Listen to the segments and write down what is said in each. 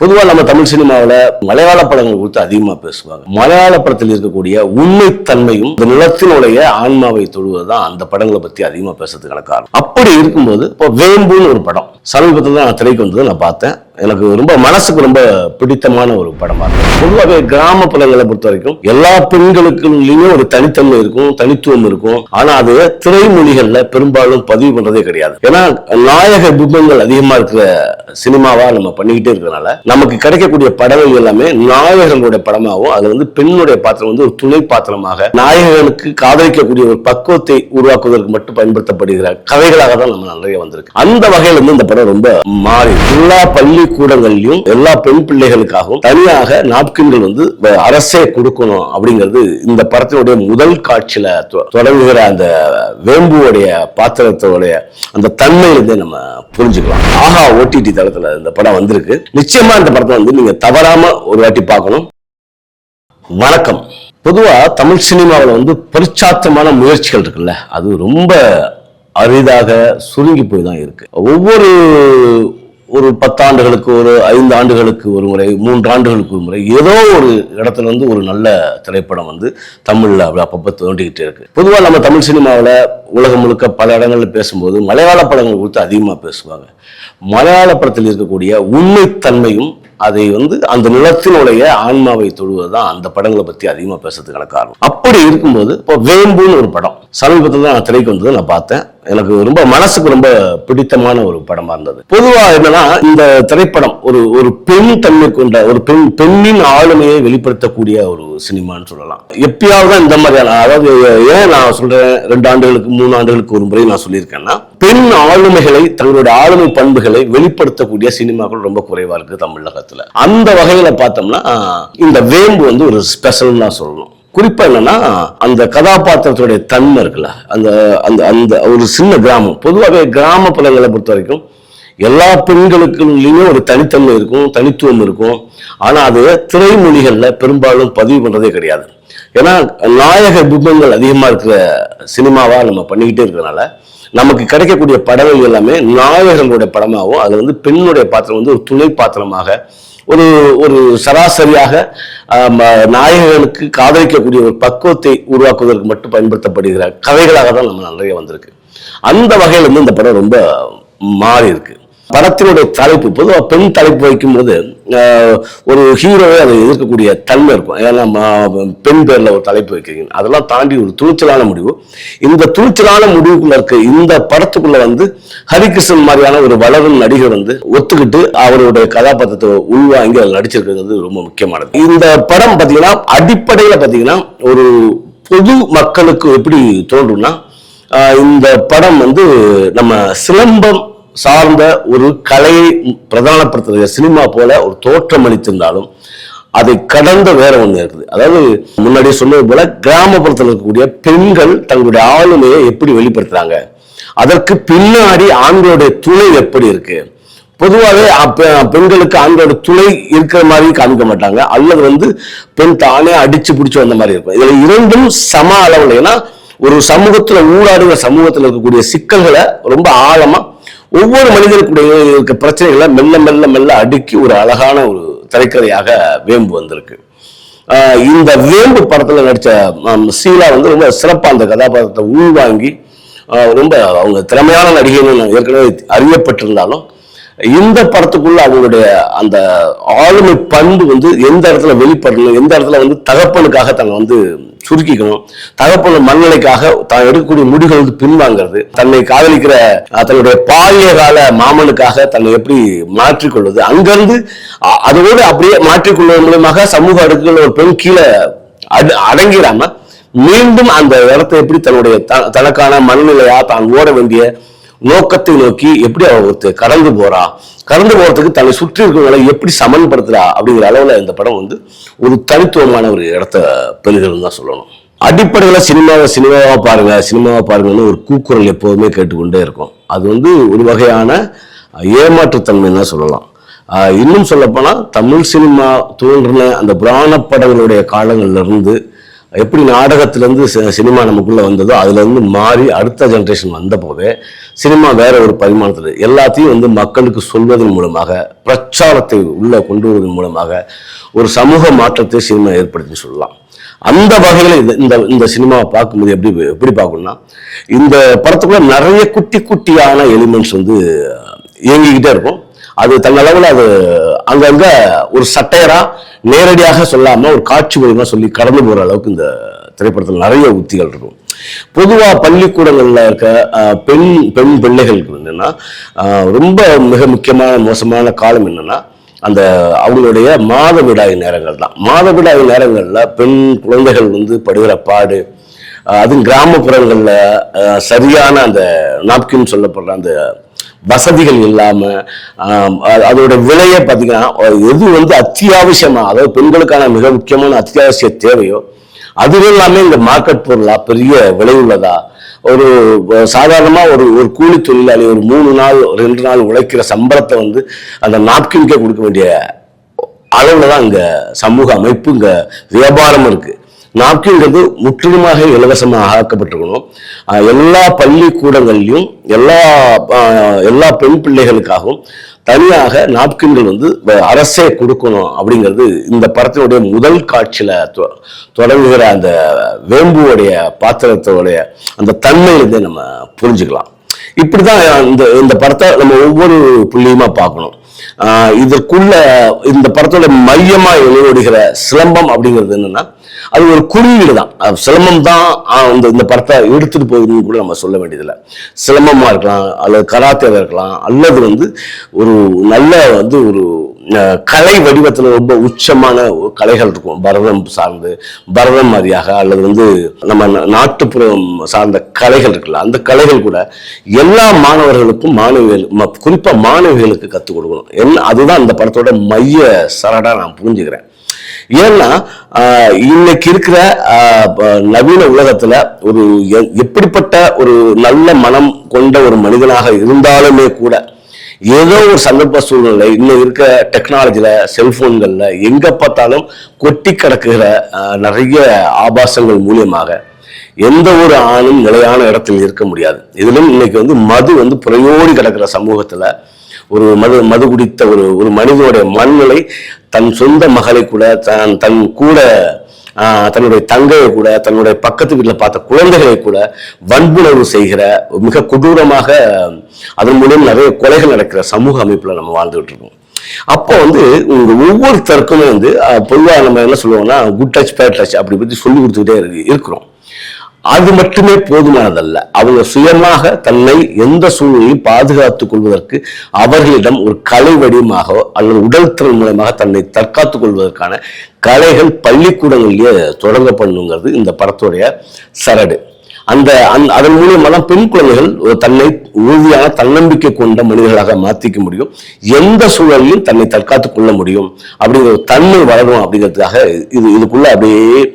பொதுவா நம்ம தமிழ் சினிமாவில் மலையாள படங்கள் குறித்து அதிகமா பேசுவாங்க. மலையாள படத்தில் இருக்கக்கூடிய உண்மைத்தன்மையும் இந்த நிலத்தினுடைய ஆன்மாவை தொழுவதுதான் அந்த படங்களை பத்தி அதிகமா பேசுறதுக்கான காரணம். அப்படி இருக்கும்போது இப்போ வேம்புன்னு ஒரு படம் சமீபத்தில் தான் திரைக்கு வந்தது நான் பார்த்தேன். எனக்கு ரொம்ப மனசுக்கு ரொம்ப பிடித்தமான ஒரு படமா இருக்கும். பொதுவாகவே கிராமப்புறங்களை பொறுத்த வரைக்கும் எல்லா பெண்களுக்குள்ளயுமே ஒரு தனித்தன்மை இருக்கும், தனித்துவம் இருக்கும். ஆனா அது திரைமொழிகள்ல பெரும்பாலும் பதிவு பண்றதே கிடையாது. ஏன்னா நாயக பிம்பங்கள் அதிகமா இருக்கிற சினிமாவா நம்ம பண்ணிக்கிட்டே இருக்கிறதுனால நமக்கு கிடைக்கக்கூடிய படங்கள் எல்லாமே நாயகர்களுடைய படமாகவும் அது பெண்ணுடைய பாத்திரம் ஒரு துணை பாத்திரமாக நாயகனுக்கு காதலிக்கக்கூடிய ஒரு பக்குவத்தை உருவாக்குவதற்கு மட்டும் பயன்படுத்தப்படுகிற கதைகளாக தான் நம்ம நிறைய வந்திருக்கு. அந்த வகையில இந்த படம் ரொம்ப மாறி எல்லா பள்ளி கூடங்கள்லயும் எல்லா பெண் பிள்ளைகளுக்காகவும் தனியாக நாப்கின்கள் அரசே கொடுக்கணும் அப்படிங்கிறது இந்த படத்தினுடைய முதல் காட்சியில தொடங்குகிற அந்த வேம்புவோடைய பாத்திரத்தோடைய அந்த தன்மையிலிருந்தே நம்ம புரிஞ்சுக்கலாம். ஆஹா OTT தளத்துல இந்த படம் வந்திருக்கு. நிச்சயமா இந்த படத்தை நீங்க தவறாம ஒரு வாட்டி பார்க்கணும். வணக்கம். பொதுவா தமிழ் சினிமாவில் பரிச்சாத்தமான முயற்சிகள் இருக்குல்ல, அது ரொம்ப அரிதாக சுருங்கி போய் தான் இருக்கு. ஒரு 10 ஆண்டுகளுக்கு ஒரு 5 ஆண்டுகளுக்கு ஒரு முறை 3 ஆண்டுகளுக்கு ஒரு முறை ஏதோ ஒரு இடத்துல ஒரு நல்ல திரைப்படம் தமிழ்ல அப்பப்போ தோண்டிக்கிட்டே இருக்கு. பொதுவாக நம்ம தமிழ் சினிமாவில் உலகம் முழுக்க பல இடங்கள்ல பேசும்போது மலையாள படங்கள் குறித்து அதிகமா பேசுவாங்க. மலையாள படத்தில் இருக்கக்கூடிய உண்மைத்தன்மையும் அதை அந்த நிலத்தினுடைய ஆன்மாவை தொழுவதுதான் அந்த படங்களை பத்தி அதிகமா பேசுறதுக்கான காரணம். அப்படி இருக்கும்போது இப்போ வேம்புன்னு ஒரு படம் சமீபத்தில் தான் திரைக்கு வந்தது நான் பார்த்தேன். எனக்கு ரொம்ப மனசுக்கு ரொம்ப பிடித்தமான ஒரு படமா இருந்தது. பொதுவா என்னன்னா இந்த திரைப்படம் ஒரு பெண் தன்மை கொண்ட ஒரு பெண்ணின் ஆளுமையை வெளிப்படுத்தக்கூடிய ஒரு சினிமான்னு சொல்லலாம். எப்பயாவது தான் இந்த மாதிரியான, அதாவது ஏன் நான் சொல்றேன் 2 ஆண்டுகளுக்கு 3 ஆண்டுகளுக்கு ஒரு முறை நான் சொல்லியிருக்கேன்னா, பெண் ஆளுமைகளை தங்களுடைய ஆளுமை பண்புகளை வெளிப்படுத்தக்கூடிய சினிமாக்கள் ரொம்ப குறைவா இருக்கு தமிழகத்துல. அந்த வகையில பார்த்தோம்னா இந்த வேம்பு ஒரு ஸ்பெஷல் தான் சொல்லணும். குறிப்பா என்னன்னா அந்த கதாபாத்திரத்துடைய தன்மை இருக்குல்ல, அந்த அந்த அந்த ஒரு சின்ன கிராமம். பொதுவாகவே கிராமப்புறங்களை பொறுத்த வரைக்கும் எல்லா பெண்களுக்குள்ளயுமே ஒரு தனித்தன்மை இருக்கும், தனித்துவம் இருக்கும். ஆனா அது திரைமொழிகள்ல பெரும்பாலும் பதிவு பண்றதே கிடையாது. ஏன்னா நாயக பிம்பங்கள் அதிகமா இருக்கிற சினிமாவா நம்ம பண்ணிக்கிட்டே இருக்கிறதுனால நமக்கு கிடைக்கக்கூடிய படங்கள் எல்லாமே நாயகர்களுடைய படமாகவும் அது பெண்ணுடைய பாத்திரம் ஒரு துணை பாத்திரமாக ஒரு சராசரியாக நாயகனுக்கு காதலிக்கக்கூடிய ஒரு பக்குவத்தை உருவாக்குவதற்கு மட்டும் பயன்படுத்தப்படுகிற கதைகளாக தான் நம்ம நிறைய வந்திருக்கு. அந்த வகையில இந்த படம் ரொம்ப மாறி இருக்கு. படத்தினுடைய தலைப்பு பொதுவாக பெண் தலைப்பு வைக்கும் போது ஒரு ஹீரோவே அதை எதிர்க்கக்கூடிய தன்மை இருக்கும். ஏன்னா பெண் பேர்ல ஒரு தலைப்பு வைக்கிறீங்க, அதெல்லாம் தாண்டி ஒரு துணிச்சலான முடிவு. இந்த துணிச்சலான முடிவுக்குள்ள இருக்க இந்த படத்துக்குள்ள ஹரிகிருஷ்ணன் மாதிரியான ஒரு வளரும் நடிகர் ஒத்துக்கிட்டு அவருடைய கதாபாத்திரத்தை உள்வாங்கி அதில் நடிச்சிருக்கிறது ரொம்ப முக்கியமானது. இந்த படம் பார்த்தீங்கன்னா அடிப்படையில் பார்த்தீங்கன்னா ஒரு பொது மக்களுக்கு எப்படி தோன்றும்னா, இந்த படம் நம்ம சிலம்பம் சார்ந்த ஒரு கலையை பிரதானப்படுத்துகிற சினிமா போல ஒரு தோற்றம் அளித்திருந்தாலும் அதை கடந்த வேற ஒண்ணு இருக்குது. அதாவது முன்னாடியே சொன்னது போல கிராமப்புறத்தில் இருக்கக்கூடிய பெண்கள் தங்களுடைய ஆளுமையை எப்படி வெளிப்படுத்துறாங்க, அதற்கு பின்னாடி ஆண்களுடைய துணை எப்படி இருக்கு. பொதுவாகவே பெண்களுக்கு ஆண்களோட துணை இருக்கிற மாதிரி காமிக்க மாட்டாங்க, அல்லது பெண் தானே அடிச்சு பிடிச்சு வந்த மாதிரி இருக்கும். இதுல இரண்டும் சம அளவுல, ஏன்னா ஒரு சமூகத்துல ஊடாடுகிற சமூகத்துல இருக்கக்கூடிய சிக்கல்களை ரொம்ப ஆழமா ஒவ்வொரு மனிதனுக்குடைய இருக்க பிரச்சனைகளை மெல்ல மெல்ல மெல்ல அடுக்கி ஒரு அழகான ஒரு திரைக்கதையாக வேம்பு வந்திருக்கு. இந்த வேம்பு படத்துல நடிச்ச சீலா ரொம்ப சிறப்பா அந்த கதாபாத்திரத்தை உள்வாங்கி ரொம்ப அவங்க திறமையான நடிகைன்னு ஏற்கனவே அறியப்பட்டிருந்தாலும் இந்த படத்துக்குள்ள அவங்களுடைய அந்த ஆளுமை பண்பு எந்த இடத்துல வெளிப்படணும், எந்த இடத்துல தகப்பனுக்காக தங்க சுருக்கிக்கணும், தகப்பன மனநிலைக்காக தான் எடுக்கக்கூடிய முடிவுகள் பின்வாங்கிறது, தன்னை காதலிக்கிற தன்னுடைய பாலிய கால மாமனுக்காக தன்னை எப்படி மாற்றிக்கொள்வது, அங்கிருந்து அதோடு அப்படியே மாற்றிக்கொள்வதன் மூலமாக சமூக அடுக்குகள் ஒரு பெண் கீழே அடங்கிடாம மீண்டும் அந்த இடத்தை எப்படி தன்னுடைய தனக்கான மனநிலையா தான் ஓட வேண்டிய நோக்கத்தை நோக்கி எப்படி அவ கடந்து போறதுக்கு தன்னை சுற்றி இருக்கிறவங்களை எப்படி சமன்படுத்துறா அப்படிங்கிற அளவுல இந்த படம் ஒரு தனித்துவமான ஒரு இடத்த பெறுகிறது தான் சொல்லணும். அடிப்படையில சினிமாவா பாருங்கன்னு ஒரு கூக்குரல் எப்போதுமே கேட்டுக்கொண்டே இருக்கும். அது ஒரு வகையான ஏமாற்றுத்தன்மைன்னு தான் சொல்லலாம். இன்னும் சொல்ல போனா தமிழ் சினிமா தோன்றின அந்த புராண படங்களுடைய காலங்கள்ல இருந்து எப்படி நாடகத்திலேருந்து சினிமா நமக்குள்ளே வந்ததோ அதுலேருந்து மாறி அடுத்த ஜென்ரேஷன் வந்த போதே சினிமா வேற ஒரு பரிமாணத்தில் எல்லாத்தையும் வந்து மக்களுக்கு சொல்வதன் மூலமாக பிரச்சாரத்தை உள்ளே கொண்டு வருவதன் மூலமாக ஒரு சமூக மாற்றத்தை சினிமா ஏற்படுத்தின்னு சொல்லலாம். அந்த வகையில் இந்த சினிமாவை பார்க்கும்போது எப்படி பார்க்கணும்னா, இந்த படத்துக்குள்ள நிறைய குட்டி குட்டியான எலிமெண்ட்ஸ் வந்து இயங்கிக்கிட்டே இருக்கும். அது தன்னளவில் அது அங்கங்க ஒரு சட்டையரா நேரடியாக சொல்லாம ஒரு காட்சி மூலமா சொல்லி கடந்து போற அளவுக்கு இந்த திரைப்படத்தில் நிறைய உத்திகள் இருக்கும். பொதுவா பள்ளிக்கூடங்கள்ல இருக்க பெண் பிள்ளைகளுக்கு என்னன்னா ரொம்ப மிக முக்கியமான மோசமான காலம் என்னன்னா அந்த அவங்களுடைய மாதவிடாய் நேரங்கள் தான். மாதவிடாய் நேரங்கள்ல பெண் குழந்தைகள் வந்து படுகிற பாடு, அதுவும் கிராமப்புறங்கள்ல சரியான அந்த நாப்கின் சொல்லப்படுற அந்த வசதிகள் இல்லாம அதோட விலையை பார்த்தீங்கன்னா எது வந்து அத்தியாவசியமா, அதாவது பெண்களுக்கான மிக முக்கியமான அத்தியாவசிய தேவையோ அது எல்லாமே இந்த மார்க்கெட் பொருளா பெரிய விலை உள்ளதா, ஒரு சாதாரணமா ஒரு கூலி தொழிலாளி ஒரு 3 நாள் 2 நாள் உழைக்கிற சம்பளத்தை வந்து அந்த நாப்கின்கே கொடுக்க வேண்டிய அளவுல தான் இங்க சமூக அமைப்பு, இங்க வியாபாரம் இருக்கு. நாப்கின்றது முற்றிலுமாக இலவசமாக ஆக்கப்பட்டிருக்கணும். எல்லா பள்ளிக்கூடங்கள்லையும் எல்லா பெண் பிள்ளைகளுக்காகவும் தனியாக நாப்கின்கள் வந்து அரசே கொடுக்கணும் அப்படிங்கிறது இந்த படத்தினுடைய முதல் காட்சியில தொடங்குகிற அந்த வேம்புவோடைய பாத்திரத்தோடைய அந்த தன்மையிலிருந்தே நம்ம புரிஞ்சுக்கலாம். இப்படிதான் இந்த படத்தை நம்ம ஒவ்வொரு புள்ளியுமா பார்க்கணும். இதற்குள்ள இந்த படத்தோட மையமா எழுதோடுகிற சிலம்பம் அப்படிங்கிறது என்னன்னா அது ஒரு குறியீடு தான். சிலம்பம் தான் இந்த படத்தை எடுத்துட்டு போகுதுன்னு கூட நம்ம சொல்ல வேண்டியதில்லை. சிலம்பமா இருக்கலாம், அல்லது கராத்தேவா இருக்கலாம், அல்லது வந்து ஒரு நல்ல வந்து ஒரு கலை வடிவத்தில் ரொம்ப உச்சமான கலைகள் இருக்கும். பரதம் சார்ந்து, பரதம் மாதிரியாக, அல்லது வந்து நம்ம நாட்டுப்புறம் சார்ந்த கலைகள் இருக்குல்ல, அந்த கலைகள் கூட எல்லா மாணவர்களுக்கும் குறிப்பா மாணவிகளுக்கு கற்றுக் கொடுக்கணும். அதுதான் இந்த படத்தோட மைய சரடா நான் புரிஞ்சுக்கிறேன். ஏன்னா இன்னைக்கு இருக்கிற நவீன உலகத்துல ஒரு எப்படிப்பட்ட ஒரு நல்ல மனம் கொண்ட ஒரு மனிதனாக இருந்தாலுமே கூட ஏதோ ஒரு சந்தர்ப்ப சூழ்நிலை இன்னும் இருக்க டெக்னாலஜில செல்போன்கள்ல எங்க பார்த்தாலும் கொட்டி கிடக்குகிற நிறைய ஆபாசங்கள் மூலியமாக எந்த ஒரு ஆணும் நிலையான இடத்தில் இருக்க முடியாது. இதிலும் இன்னைக்கு வந்து மது வந்து புறையோடி கிடக்கிற சமூகத்துல ஒரு மது குடித்த ஒரு மனிதனுடைய மனநிலை தன் சொந்த மகளை கூட தன் கூட தன்னுடைய தங்கையை கூட தன்னுடைய பக்கத்து வீட்டில் பார்த்த குழந்தைகளை கூட வன்புணர்வு செய்கிற மிக கொடூரமாக அதன் மூலம் நிறைய கொலைகள் நடக்கிற சமூக அமைப்புல நம்ம வாழ்ந்துகிட்டு இருக்கோம். அப்போ வந்து ஒவ்வொருத்தருக்குமே வந்து பொதுவாக நம்ம என்ன சொல்லுவோம்னா குட் டச் பேட் டச் அப்படி பற்றி சொல்லி கொடுத்துக்கிட்டே இருக்கிறோம். அது மட்டுமே போதுமானதல்ல. அவங்க சுயமாக தன்னை எந்த சூழ்நிலையும் பாதுகாத்துக் கொள்வதற்கு அவர்களிடம் ஒரு கலை வடிவமாக அல்லது உடல் திறன் மூலமாக தன்னை தற்காத்துக் கொள்வதற்கான கலைகள் பள்ளிக்கூடங்களிலேயே தொடங்கப்படணுங்கிறது இந்த படத்துடைய சரடு. அதன் மூலியமா தான் பெண் குழந்தைகள் தன்னை உறுதியான தன்னம்பிக்கை கொண்ட மனிதர்களாக மாற்றிக்க முடியும், எந்த சூழலையும் தன்னை தற்காத்துக் கொள்ள முடியும் அப்படிங்கிற ஒரு தன்மை வளரும் அப்படிங்கிறதுக்காக இதுக்குள்ள அப்படியே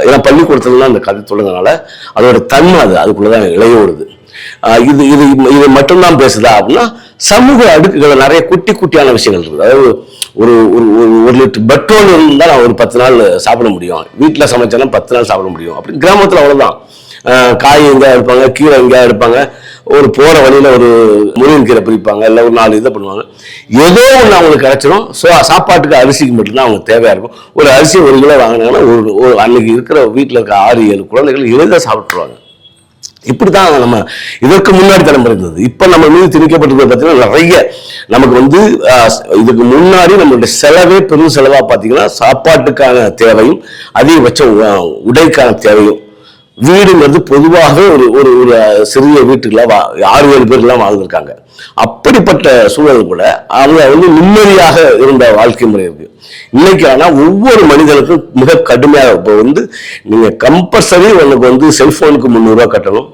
ஏன்னா பள்ளிக்கூடத்துல அந்த கதை தொடங்கினால அதோட தன்மை அதுக்குள்ளதான் இளையோடுது. இது மட்டும்தான் பேசுதா அப்படின்னா சமூக அடுக்குகளை நிறைய குட்டி குட்டியான விஷயங்கள் இருக்குது. அதாவது ஒரு லிட்டர் பெட்ரோல் இருந்தால் நான் ஒரு 10 நாள் சாப்பிட முடியும், வீட்டில் சமைச்சேன்னா 10 நாள் சாப்பிட முடியும். அப்படி கிராமத்தில் அவ்வளோதான். காய் எங்கேயா எடுப்பாங்க, கீரை எங்கேயா எடுப்பாங்க, ஒரு போற வழியில ஒரு முருங்கன் கீரை பிரிப்பாங்க, இல்லை ஒரு 4 இதை பண்ணுவாங்க. ஏதோ ஒன்று அவங்களுக்கு கிடைச்சிடும். ஸோ சாப்பாட்டுக்கு அரிசிக்கு மட்டும்தான் அவங்க தேவையா இருக்கும். ஒரு அரிசி 1 கிலோ வாங்கினாங்கன்னா ஒரு அன்னைக்கு இருக்கிற வீட்டில் இருக்க 6-7 குழந்தைகள் எளிதாக சாப்பிட்டுருவாங்க. இப்படிதான் நம்ம இதற்கு முன்னாடி தலைமுறை இருந்தது. இப்ப நம்ம மீது திணிக்கப்பட்டது பார்த்தீங்கன்னா நிறைய நமக்கு வந்து இதுக்கு முன்னாடி நம்மளுடைய செலவே பெரும் செலவா பார்த்தீங்கன்னா சாப்பாட்டுக்கான தேவையும் அதிகபட்ச உடைக்கான தேவையும். வீடுங்கிறது பொதுவாக ஒரு சிறிய வீட்டுக்குள்ள 6-7 பேர்லாம் வாழ்ந்திருக்காங்க. அப்படிப்பட்ட சூழல் கூட அவங்க வந்து நிம்மதியாக இருந்த வாழ்க்கை முறை இருக்கு. இன்னைக்கு ஆனா ஒவ்வொரு மனிதனுக்கும் மிக கடுமையாக இப்போ வந்து நீங்க கம்பல்சரி உனக்கு வந்து செல்போனுக்கு 300 ரூபாய் கட்டணும்,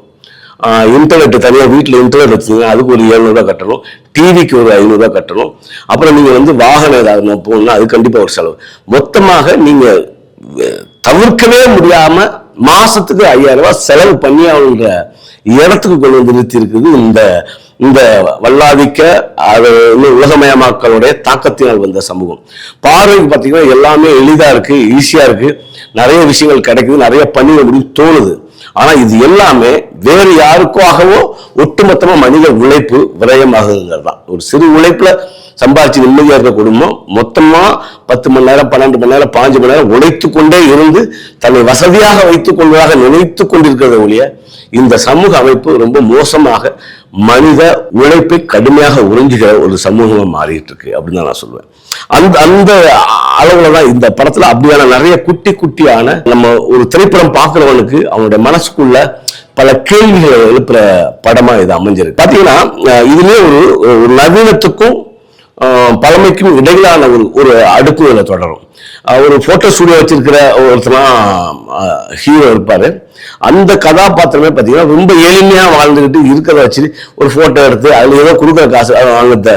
இன்டர்நெட் தனியாக வீட்டில் இன்டர்நெட் வச்சுங்க அதுக்கு ஒரு 700 ரூபாய் கட்டணும், டிவிக்கு ஒரு 500 ரூபாய் கட்டணும், அப்புறம் நீங்க வந்து வாகனம் ஏதாவது போகணும்னா அது கண்டிப்பா ஒரு செலவு. மொத்தமாக நீங்க தவிர்க்கவே முடியாம மாசத்துக்கு 5000 ரூபாய் செலவு பண்ணி அவங்க இடத்துக்கு கொண்டு வந்து நிறுத்தி இருக்குது இந்த வல்லாதிக்க அது உலகமயமாக்களுடைய தாக்கத்தினால் வந்த சமூகம். பார்வைக்கு பார்த்தீங்கன்னா எல்லாமே எளிதா இருக்கு, ஈஸியா இருக்கு, நிறைய விஷயங்கள் கிடைக்குது, நிறைய பண்ணிட முடியும் தோணுது. ஆனா இது எல்லாமே வேறு யாருக்காகவோ ஒட்டுமொத்தமா மனித உழைப்பு விரயமாகுதுங்கிறது தான். ஒரு சிறு உழைப்புல சம்பாதிச்சு நிம்மதியா இருக்க குடும்பம் மொத்தமா 10 மணி நேரம் 12 மணி நேரம் 5 மணி நேரம் உழைத்து கொண்டே இருந்து தன்னை வசதியாக வைத்துக் கொள்வதாக நினைத்து கொண்டிருக்கிறத ஒழிய இந்த சமூக அமைப்பு ரொம்ப மோசமாக மனித உழைப்பை கடுமையாக உறிஞ்சுகிற ஒரு சமூகமா மாறிட்டு இருக்கு அப்படின்னு தான் நான் சொல்லுவேன். அந்த அளவுலதான் இந்த படத்துல அப்படியான நிறைய குட்டி குட்டியான நம்ம ஒரு திரைப்படம் பார்க்கிறவனுக்கு அவனுடைய மனசுக்குள்ள பல கேள்விகளை எழுப்புற படமா இது அமைஞ்சிருக்கு. பாத்தீங்கன்னா இதுலயே ஒரு நவீனத்துக்கும் பழமைக்கும் இடையிலான ஒரு அடுக்குகளை தொடரும். ஒரு போட்டோ ஸ்டுடியோ வச்சிருக்கிற ஒருத்தனா ஹீரோ இருப்பாரு. அந்த கதாபாத்திரமே பார்த்தீங்கன்னா ரொம்ப எளிமையா வாழ்ந்துகிட்டு இருக்கிறத வச்சு ஒரு போட்டோ எடுத்து அதுல ஏதோ கொடுக்குற காசு அந்த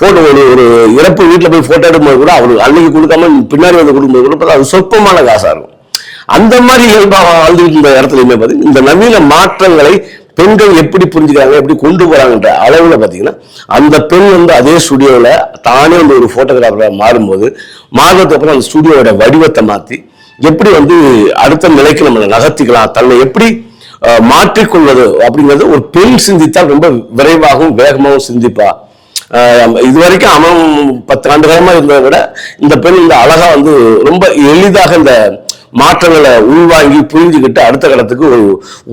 போட்டோ ஒரு இறப்பு வீட்டில் போய் போட்டோ எடுக்கும்போது கூட அவரு அன்னைக்கு கொடுக்காம பின்னாடி வந்து கொடுக்கும்போது கூட அது சொற்பமான காசா இருக்கும். அந்த மாதிரி இயல்பா வாழ்ந்துட்டு இருந்த இடத்துலயுமே பார்த்தீங்கன்னா இந்த நவீன மாற்றங்களை பெண்கள் எப்படி புரிஞ்சுக்கிறாங்க, எப்படி கொண்டு போறாங்கன்ற அளவுல பாத்தீங்கன்னா அந்த பெண் வந்து அதே ஸ்டுடியோல தானே வந்து ஒரு போட்டோகிராஃபரா மாறும்போது மாறுறதுக்கு அப்புறம் அந்த ஸ்டுடியோட வடிவத்தை மாத்தி எப்படி வந்து அடுத்த நிலைக்கு நம்ம நகர்த்திக்கலாம், தன்னை எப்படி மாற்றிக்கொள்வது அப்படிங்கிறது ஒரு பெண் சிந்தித்தால் ரொம்ப விரைவாகவும் வேகமாகவும் சிந்திப்பா. இதுவரைக்கும் அவன் 10 ஆண்டு காலமா இருந்ததை விட இந்த பெண் இந்த அழகா வந்து ரொம்ப எளிதாக இந்த மாற்றங்களை உள்வாங்கி புரிஞ்சுக்கிட்டு அடுத்த கடத்துக்கு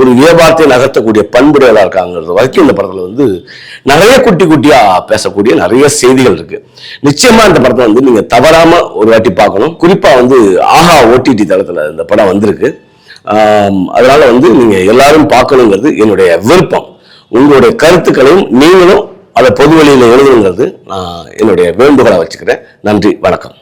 ஒரு வியாபாரத்தை நகர்த்தக்கூடிய பண்புடையதா இருக்காங்கிறது வரைக்கும் இந்த படத்துல வந்து நிறைய குட்டி குட்டியா பேசக்கூடிய நிறைய செய்திகள் இருக்கு. நிச்சயமா இந்த படத்தை வந்து நீங்க தவறாம ஒரு வாட்டி பார்க்கணும். குறிப்பா வந்து ஆஹா OTT தளத்துல இந்த படம் வந்திருக்கு. அதனால வந்து நீங்க எல்லாரும் பார்க்கணுங்கிறது என்னுடைய விருப்பம். உங்களுடைய கருத்துக்களையும் நீங்களும் அதை பொது வழியில் எழுதுங்கிறது நான் என்னுடைய வேண்டுகோளை வச்சுக்கிறேன். நன்றி, வணக்கம்.